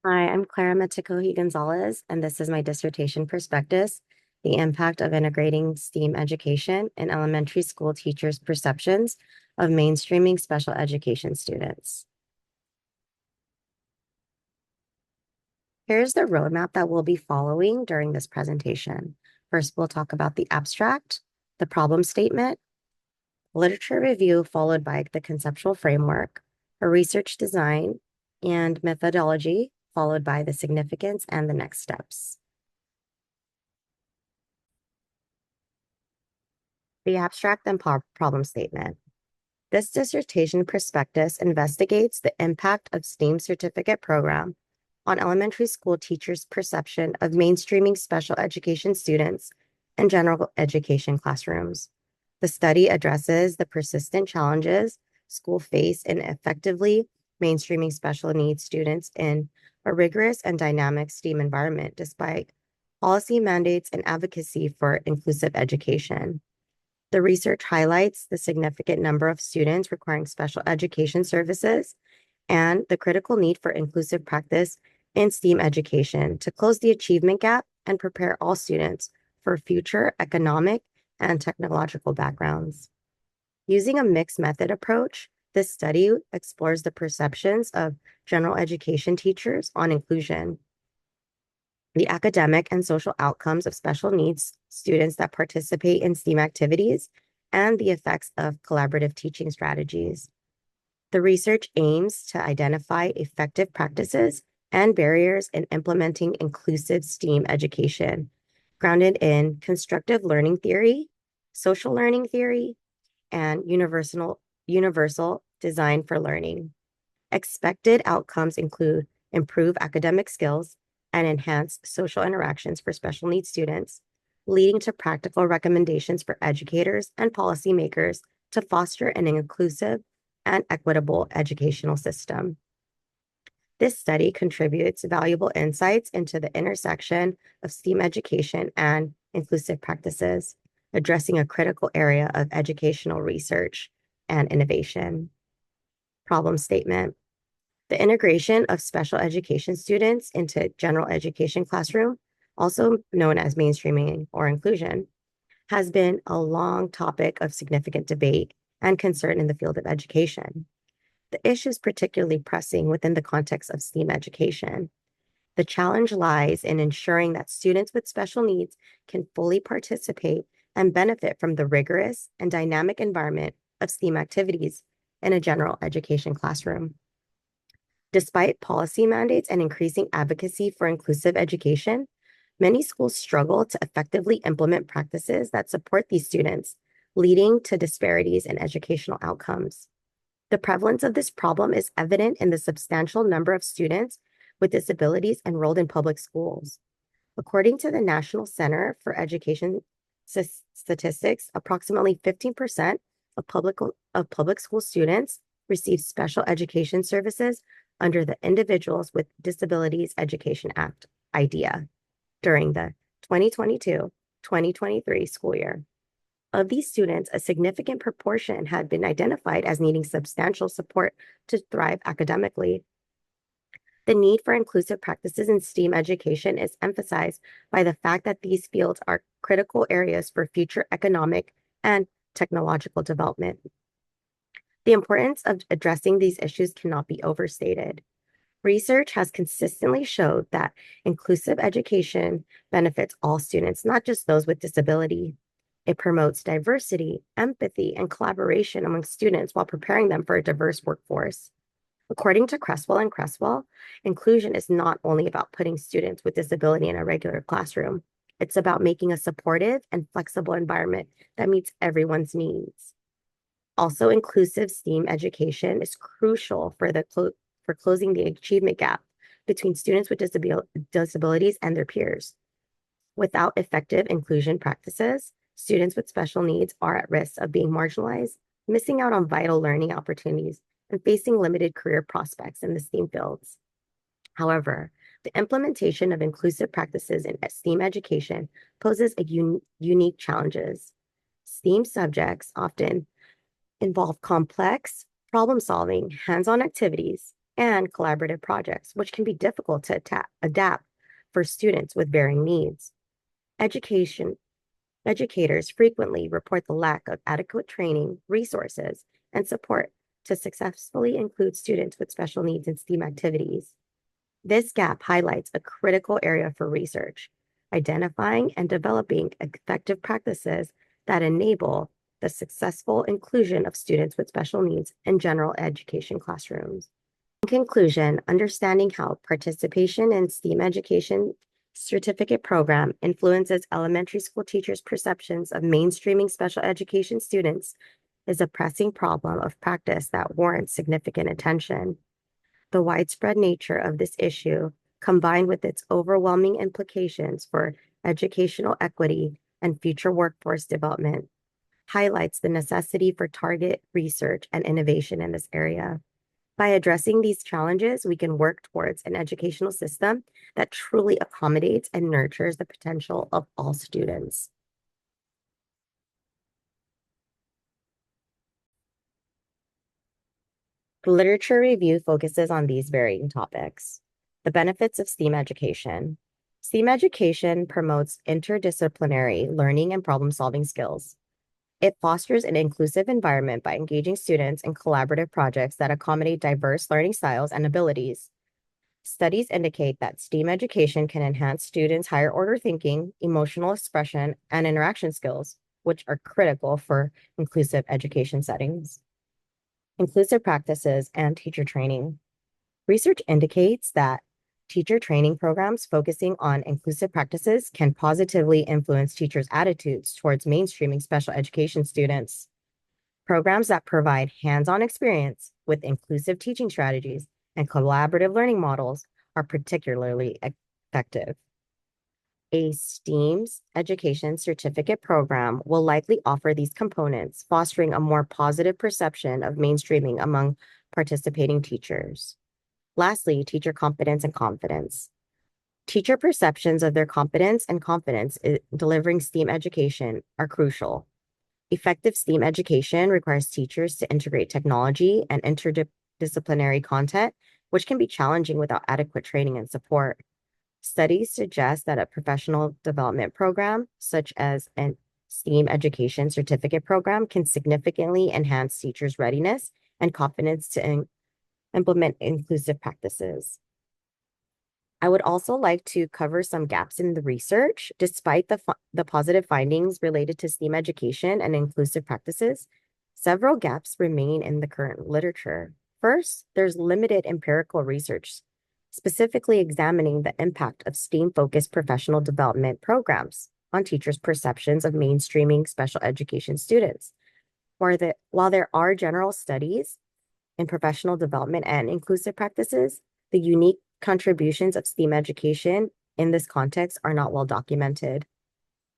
Hi, I'm Clara Gonzalez, and this is my dissertation prospectus, The Impact of Integrating STEAM Education in Elementary School Teachers' Perceptions of Mainstreaming Special Education Students. Here's the roadmap that we'll be following during this presentation. First, we'll talk about the abstract, the problem statement, literature review, followed by the conceptual framework, a research design, and methodology, followed by the significance and the next steps. The abstract and problem statement. This dissertation prospectus investigates the impact of STEAM certificate program on elementary school teachers' perception of mainstreaming special education students in general education classrooms. The study addresses the persistent challenges schools face in effectively mainstreaming special needs students in a rigorous and dynamic STEAM environment, despite policy mandates and advocacy for inclusive education. The research highlights the significant number of students requiring special education services and the critical need for inclusive practice in STEAM education to close the achievement gap and prepare all students for future economic and technological backgrounds. Using a mixed method approach, this study explores the perceptions of general education teachers on inclusion, the academic and social outcomes of special needs students that participate in STEAM activities, and the effects of collaborative teaching strategies. The research aims to identify effective practices and barriers in implementing inclusive STEAM education, grounded in constructive learning theory, social learning theory, and universal design for learning. Expected outcomes include improved academic skills and enhanced social interactions for special needs students, leading to practical recommendations for educators and policymakers to foster an inclusive and equitable educational system. This study contributes valuable insights into the intersection of STEAM education and inclusive practices, addressing a critical area of educational research and innovation. Problem statement. The integration of special education students into general education classroom, also known as mainstreaming or inclusion, has been a long topic of significant debate and concern in the field of education. The issue is particularly pressing within the context of STEAM education. The challenge lies in ensuring that students with special needs can fully participate and benefit from the rigorous and dynamic environment of STEAM activities in a general education classroom. Despite policy mandates and increasing advocacy for inclusive education, many schools struggle to effectively implement practices that support these students, leading to disparities in educational outcomes. The prevalence of this problem is evident in the substantial number of students with disabilities enrolled in public schools. According to the National Center for Education Statistics, approximately 15% of public school students receive special education services under the Individuals with Disabilities Education Act, IDEA, during the 2022-2023 school year. Of these students, a significant proportion had been identified as needing substantial support to thrive academically. The need for inclusive practices in STEAM education is emphasized by the fact that these fields are critical areas for future economic and technological development. The importance of addressing these issues cannot be overstated. Research has consistently showed that inclusive education benefits all students, not just those with disability. It promotes diversity, empathy, and collaboration among students while preparing them for a diverse workforce. According to Cresswell, inclusion is not only about putting students with disability in a regular classroom. It's about making a supportive and flexible environment that meets everyone's needs. Also, inclusive STEAM education is crucial for closing the achievement gap between students with disabilities and their peers. Without effective inclusion practices, students with special needs are at risk of being marginalized, missing out on vital learning opportunities, and facing limited career prospects in the STEAM fields. However, the implementation of inclusive practices in STEAM education poses unique challenges. STEAM subjects often involve complex problem-solving, hands-on activities, and collaborative projects, which can be difficult to adapt for students with varying needs. Educators frequently report the lack of adequate training, resources, and support to successfully include students with special needs in STEAM activities. This gap highlights a critical area for research, identifying and developing effective practices that enable the successful inclusion of students with special needs in general education classrooms. In conclusion, understanding how participation in STEAM education certificate program influences elementary school teachers' perceptions of mainstreaming special education students is a pressing problem of practice that warrants significant attention. The widespread nature of this issue, combined with its overwhelming implications for educational equity and future workforce development, highlights the necessity for target research and innovation in this area. By addressing these challenges, we can work towards an educational system that truly accommodates and nurtures the potential of all students. The literature review focuses on these varying topics. The benefits of STEAM education. STEAM education promotes interdisciplinary learning and problem-solving skills. It fosters an inclusive environment by engaging students in collaborative projects that accommodate diverse learning styles and abilities. Studies indicate that STEAM education can enhance students' higher order thinking, emotional expression, and interaction skills, which are critical for inclusive education settings. Inclusive practices and teacher training. Research indicates that teacher training programs focusing on inclusive practices can positively influence teachers' attitudes towards mainstreaming special education students. Programs that provide hands-on experience with inclusive teaching strategies and collaborative learning models are particularly effective. A STEAM's education certificate program will likely offer these components, fostering a more positive perception of mainstreaming among participating teachers. Lastly, teacher competence and confidence. Teacher perceptions of their competence and confidence in delivering STEAM education are crucial. Effective STEAM education requires teachers to integrate technology and interdisciplinary content, which can be challenging without adequate training and support. Studies suggest that a professional development program, such as a STEAM education certificate program, can significantly enhance teachers' readiness and confidence to implement inclusive practices. I would also like to cover some gaps in the research. Despite the positive findings related to STEAM education and inclusive practices, several gaps remain in the current literature. First, there's limited empirical research, specifically examining the impact of STEAM-focused professional development programs on teachers' perceptions of mainstreaming special education students. While there are general studies in professional development and inclusive practices, the unique contributions of STEAM education in this context are not well documented.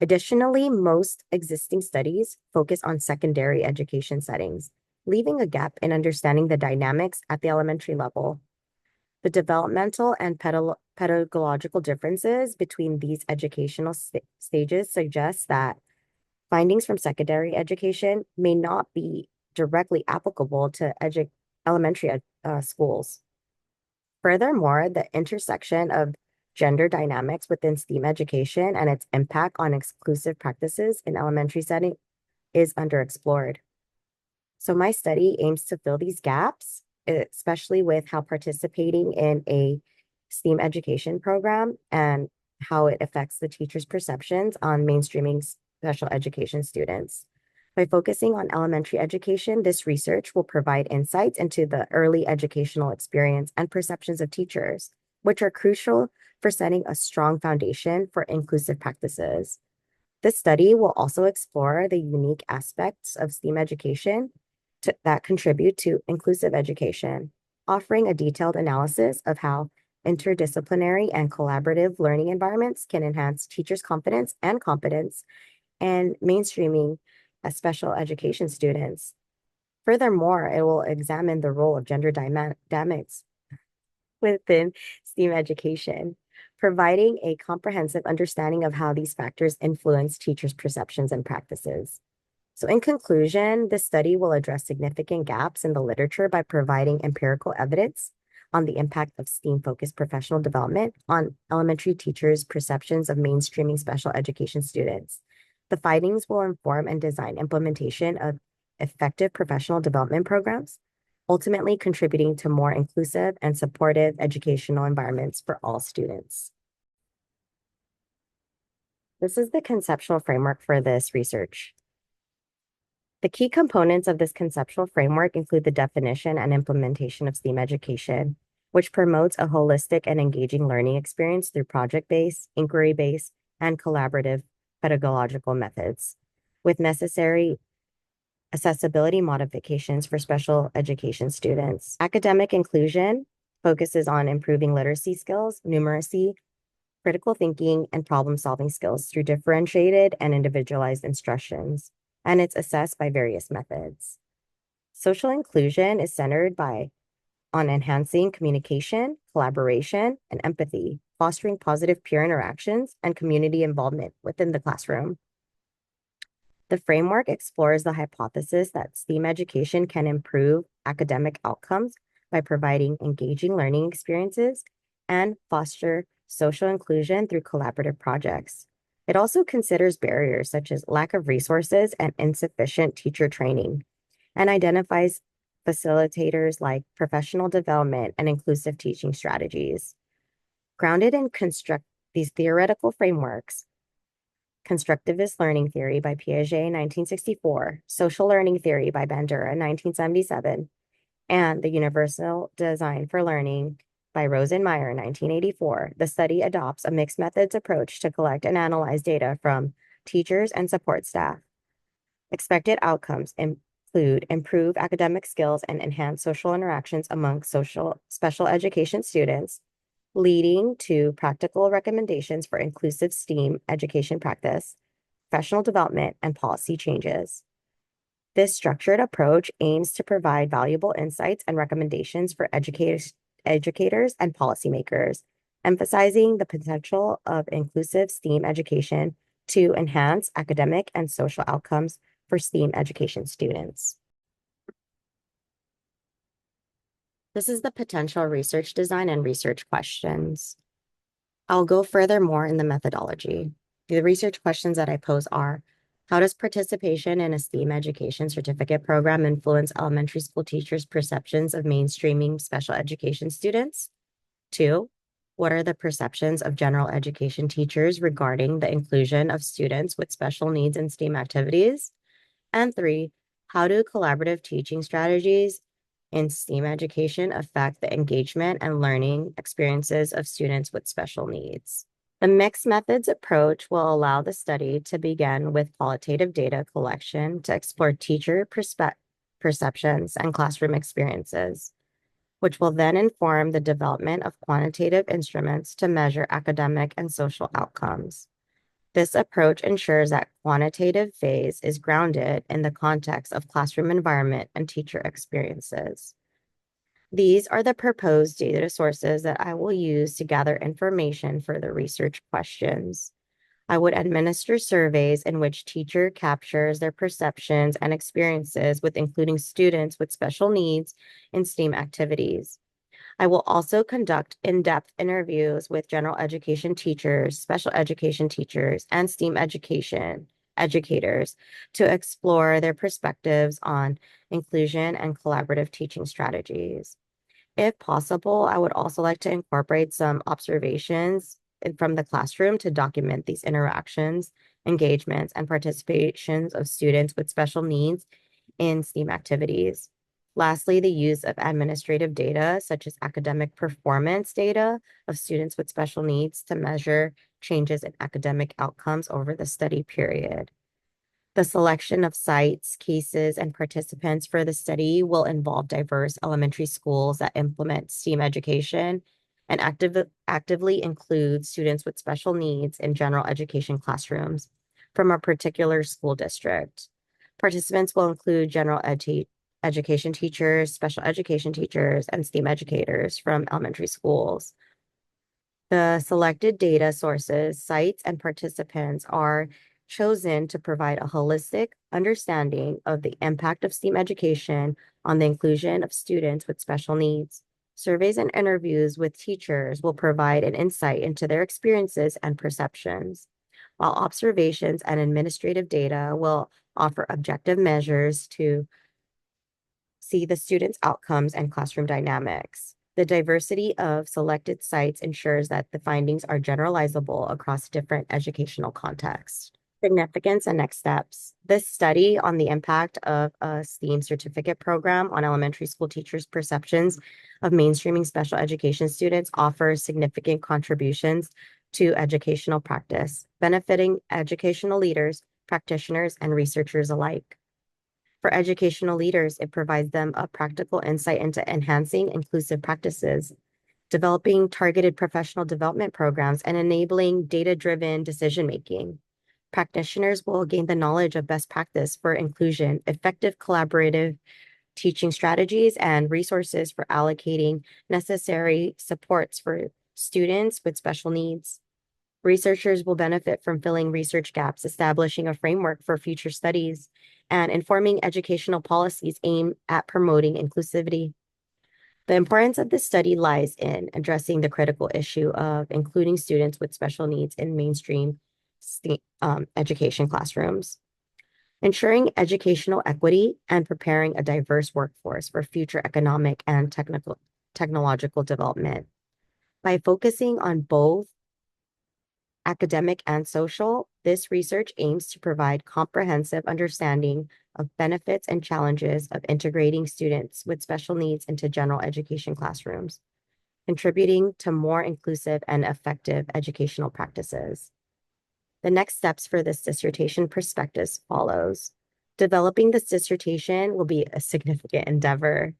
Additionally, most existing studies focus on secondary education settings, leaving a gap in understanding the dynamics at the elementary level. The developmental and pedagogical differences between these educational stages suggest that findings from secondary education may not be directly applicable to elementary schools. Furthermore, the intersection of gender dynamics within STEAM education and its impact on exclusive practices in elementary setting is underexplored. So my study aims to fill these gaps, especially with how participating in a STEAM education program and how it affects the teacher's perceptions on mainstreaming special education students. By focusing on elementary education, this research will provide insights into the early educational experience and perceptions of teachers, which are crucial for setting a strong foundation for inclusive practices. This study will also explore the unique aspects of STEAM education that contribute to inclusive education, offering a detailed analysis of how interdisciplinary and collaborative learning environments can enhance teachers' confidence and competence and mainstreaming as special education students. Furthermore, it will examine the role of gender dynamics within STEAM education, providing a comprehensive understanding of how these factors influence teachers' perceptions and practices. So in conclusion, this study will address significant gaps in the literature by providing empirical evidence, on the impact of STEAM-focused professional development on elementary teachers' perceptions of mainstreaming special education students. The findings will inform and design implementation of effective professional development programs, ultimately contributing to more inclusive and supportive educational environments for all students. This is the conceptual framework for this research. The key components of this conceptual framework include the definition and implementation of STEAM education, which promotes a holistic and engaging learning experience through project-based, inquiry-based, and collaborative pedagogical methods, with necessary accessibility modifications for special education students. Academic inclusion focuses on improving literacy skills, numeracy, critical thinking, and problem-solving skills through differentiated and individualized instructions, and it's assessed by various methods. Social inclusion is centered on enhancing communication, collaboration, and empathy, fostering positive peer interactions and community involvement within the classroom. The framework explores the hypothesis that STEAM education can improve academic outcomes by providing engaging learning experiences and foster social inclusion through collaborative projects. It also considers barriers such as lack of resources and insufficient teacher training, and identifies facilitators like professional development and inclusive teaching strategies. Grounded in these theoretical frameworks, constructivist learning theory by Piaget, 1964, social learning theory by Bandura, 1977, and the universal design for learning by Rosenmeyer, 1984, the study adopts a mixed methods approach to collect and analyze data from teachers and support staff. Expected outcomes include improved academic skills and enhanced social interactions among special education students, leading to practical recommendations for inclusive STEAM education practice, professional development, and policy changes. This structured approach aims to provide valuable insights and recommendations for educators and policymakers, emphasizing the potential of inclusive STEAM education to enhance academic and social outcomes for STEAM education students. This is the potential research design and research questions. I'll go further more in the methodology. The research questions that I pose are: how does participation in a STEAM education certificate program influence elementary school teachers' perceptions of mainstreaming special education students? 2, what are the perceptions of general education teachers regarding the inclusion of students with special needs in STEAM activities? And 3, how do collaborative teaching strategies in STEAM education affect the engagement and learning experiences of students with special needs? The mixed methods approach will allow the study to begin with qualitative data collection to explore teacher perceptions and classroom experiences, which will then inform the development of quantitative instruments to measure academic and social outcomes. This approach ensures that quantitative phase is grounded in the context of classroom environment and teacher experiences. These are the proposed data sources that I will use to gather information for the research questions. I would administer surveys in which teacher captures their perceptions and experiences with including students with special needs in STEAM activities. I will also conduct in-depth interviews with general education teachers, special education teachers, and STEAM educators to explore their perspectives on inclusion and collaborative teaching strategies. If possible, I would also like to incorporate some observations from the classroom to document these interactions, engagements, and participations of students with special needs in STEAM activities. Lastly, the use of administrative data, such as academic performance data of students with special needs to measure changes in academic outcomes over the study period. The selection of sites, cases, and participants for the study will involve diverse elementary schools that implement STEAM education and actively include students with special needs in general education classrooms from a particular school district. Participants will include general education teachers, special education teachers, and STEAM educators from elementary schools. The selected data sources, sites, and participants are chosen to provide a holistic understanding of the impact of STEAM education on the inclusion of students with special needs. Surveys and interviews with teachers will provide an insight into their experiences and perceptions, while observations and administrative data will offer objective measures to see the students' outcomes and classroom dynamics. The diversity of selected sites ensures that the findings are generalizable across different educational contexts. Significance and next steps. This study on the impact of a STEAM certificate program on elementary school teachers' perceptions of mainstreaming special education students offers significant contributions to educational practice, benefiting educational leaders, practitioners, and researchers alike. For educational leaders, it provides them a practical insight into enhancing inclusive practices, developing targeted professional development programs, and enabling data-driven decision-making. Practitioners will gain the knowledge of best practice for inclusion, effective collaborative teaching strategies, and resources for allocating necessary supports for students with special needs. Researchers will benefit from filling research gaps, establishing a framework for future studies, and informing educational policies aimed at promoting inclusivity. The importance of this study lies in addressing the critical issue of including students with special needs in mainstream education classrooms, ensuring educational equity, and preparing a diverse workforce for future economic and technological development. By focusing on both academic and social, this research aims to provide comprehensive understanding of benefits and challenges of integrating students with special needs into general education classrooms, contributing to more inclusive and effective educational practices. The next steps for this dissertation prospectus follows. Developing this dissertation will be a significant endeavor.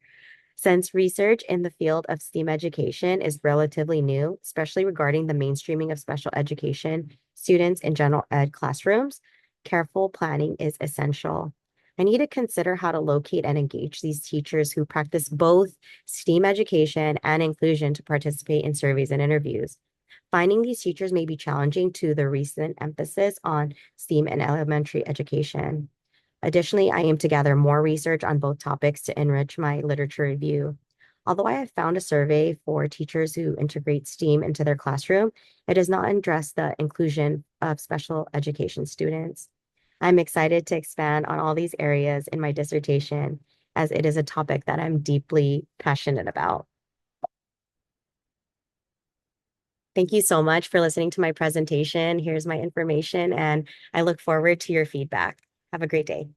Since research in the field of STEAM education is relatively new, especially regarding the mainstreaming of special education students in general ed classrooms, careful planning is essential. I need to consider how to locate and engage these teachers who practice both STEAM education and inclusion to participate in surveys and interviews. Finding these teachers may be challenging to the recent emphasis on STEAM and elementary education. Additionally, I aim to gather more research on both topics to enrich my literature review. Although I have found a survey for teachers who integrate STEAM into their classroom, it does not address the inclusion of special education students. I'm excited to expand on all these areas in my dissertation, as it is a topic that I'm deeply passionate about. Thank you so much for listening to my presentation. Here's my information, and I look forward to your feedback. Have a great day.